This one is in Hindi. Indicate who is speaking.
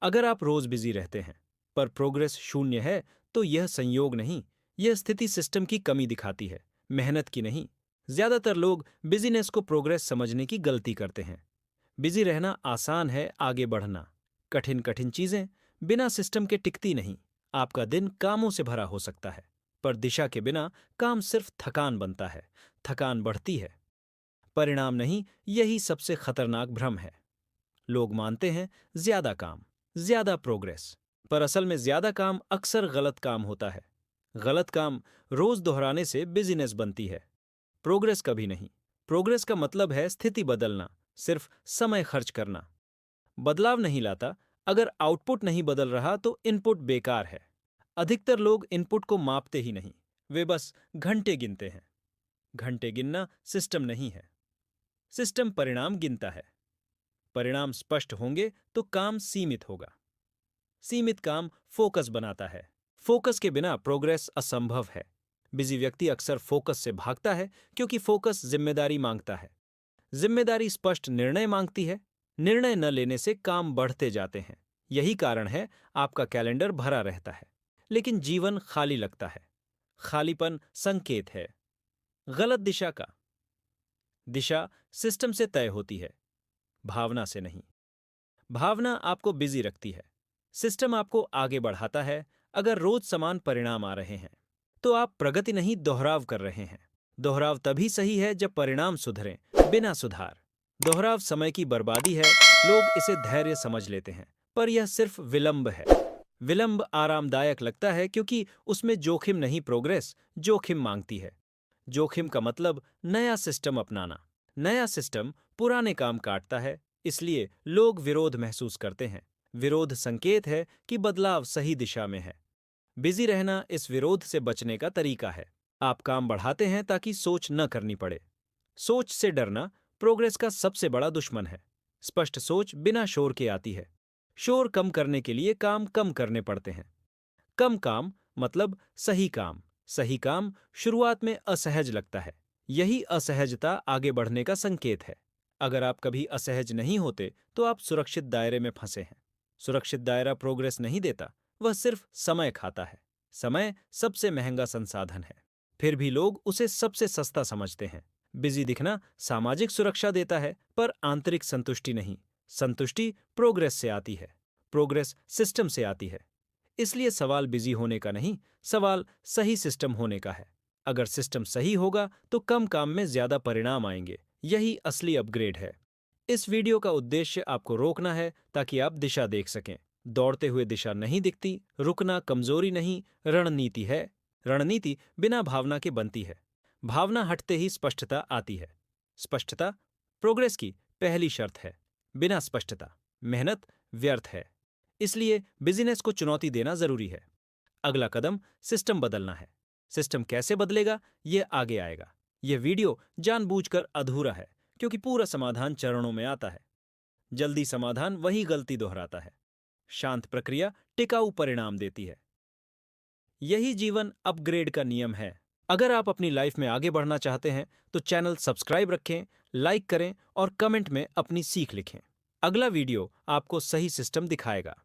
Speaker 1: अगर आप रोज बिजी रहते हैं पर प्रोग्रेस शून्य है तो यह संयोग नहीं, यह स्थिति सिस्टम की कमी दिखाती है, मेहनत की नहीं। ज्यादातर लोग बिजीनेस को प्रोग्रेस समझने की गलती करते हैं। बिजी रहना आसान है, आगे बढ़ना कठिन। कठिन चीजें बिना सिस्टम के टिकती नहीं। आपका दिन कामों से भरा हो सकता है पर दिशा के बिना काम सिर्फ थकान बनता है, थकान बढ़ती है, परिणाम नहीं। यही सबसे खतरनाक भ्रम है। लोग मानते हैं ज्यादा काम, ज्यादा प्रोग्रेस, पर असल में ज्यादा काम अक्सर गलत काम होता है। गलत काम रोज दोहराने से बिजीनेस बनती है, प्रोग्रेस कभी नहीं। प्रोग्रेस का मतलब है स्थिति बदलना, सिर्फ समय खर्च करना बदलाव नहीं लाता। अगर आउटपुट नहीं बदल रहा तो इनपुट बेकार है। अधिकतर लोग इनपुट को मापते ही नहीं, वे बस घंटे गिनते हैं। घंटे गिनना सिस्टम नहीं है, सिस्टम परिणाम गिनता है। परिणाम स्पष्ट होंगे तो काम सीमित होगा। सीमित काम फोकस बनाता है, फोकस के बिना प्रोग्रेस असंभव है। बिजी व्यक्ति अक्सर फोकस से भागता है क्योंकि फोकस जिम्मेदारी मांगता है। जिम्मेदारी स्पष्ट निर्णय मांगती है। निर्णय न लेने से काम बढ़ते जाते हैं। यही कारण है आपका कैलेंडर भरा रहता है लेकिन जीवन खाली लगता है। खालीपन संकेत है गलत दिशा का। दिशा सिस्टम से तय होती है, भावना से नहीं। भावना आपको बिजी रखती है, सिस्टम आपको आगे बढ़ाता है। अगर रोज समान परिणाम आ रहे हैं तो आप प्रगति नहीं, दोहराव कर रहे हैं। दोहराव तभी सही है जब परिणाम सुधरें, बिना सुधार। दोहराव समय की बर्बादी है। लोग इसे धैर्य समझ लेते हैं पर यह सिर्फ विलंब है। विलंब आरामदायक लगता है क्योंकि उसमें जोखिम नहीं, प्रोग्रेस जोखिम मांगती है। जोखिम का मतलब नया सिस्टम अपनाना। नया सिस्टम पुराने काम काटता है, इसलिए लोग विरोध महसूस करते हैं। विरोध संकेत है कि बदलाव सही दिशा में है। बिजी रहना इस विरोध से बचने का तरीका है। आप काम बढ़ाते हैं ताकि सोच न करनी पड़े। सोच से डरना प्रोग्रेस का सबसे बड़ा दुश्मन है। स्पष्ट सोच बिना शोर के आती है। शोर कम करने के लिए काम कम करने पड़ते हैं। कम काम मतलब सही काम। सही काम शुरुआत में असहज लगता है। यही असहजता आगे बढ़ने का संकेत है। अगर आप कभी असहज नहीं होते तो आप सुरक्षित दायरे में फंसे हैं। सुरक्षित दायरा प्रोग्रेस नहीं देता, वह सिर्फ समय खाता है। समय सबसे महंगा संसाधन है, फिर भी लोग उसे सबसे सस्ता समझते हैं। बिजी दिखना सामाजिक सुरक्षा देता है पर आंतरिक संतुष्टि नहीं। संतुष्टि प्रोग्रेस से आती है, प्रोग्रेस सिस्टम से आती है। इसलिए सवाल बिजी होने का नहीं, सवाल सही सिस्टम होने का है। अगर सिस्टम सही होगा तो कम काम में ज्यादा परिणाम आएंगे। यही असली अपग्रेड है। इस वीडियो का उद्देश्य आपको रोकना है ताकि आप दिशा देख सकें। दौड़ते हुए दिशा नहीं दिखती। रुकना कमजोरी नहीं, रणनीति है। रणनीति बिना भावना के बनती है। भावना हटते ही स्पष्टता आती है। स्पष्टता प्रोग्रेस की पहली शर्त है। बिना स्पष्टता मेहनत व्यर्थ है। इसलिए बिजनेस को चुनौती देना जरूरी है। अगला कदम सिस्टम बदलना है। सिस्टम कैसे बदलेगा यह आगे आएगा। यह वीडियो जानबूझकर अधूरा है क्योंकि पूरा समाधान चरणों में आता है। जल्दी समाधान वही गलती दोहराता है। शांत प्रक्रिया टिकाऊ परिणाम देती है। यही जीवन अपग्रेड का नियम है। अगर आप अपनी लाइफ में आगे बढ़ना चाहते हैं तो चैनल सब्सक्राइब रखें, लाइक करें और कमेंट में अपनी सीख लिखें। अगला वीडियो आपको सही सिस्टम दिखाएगा।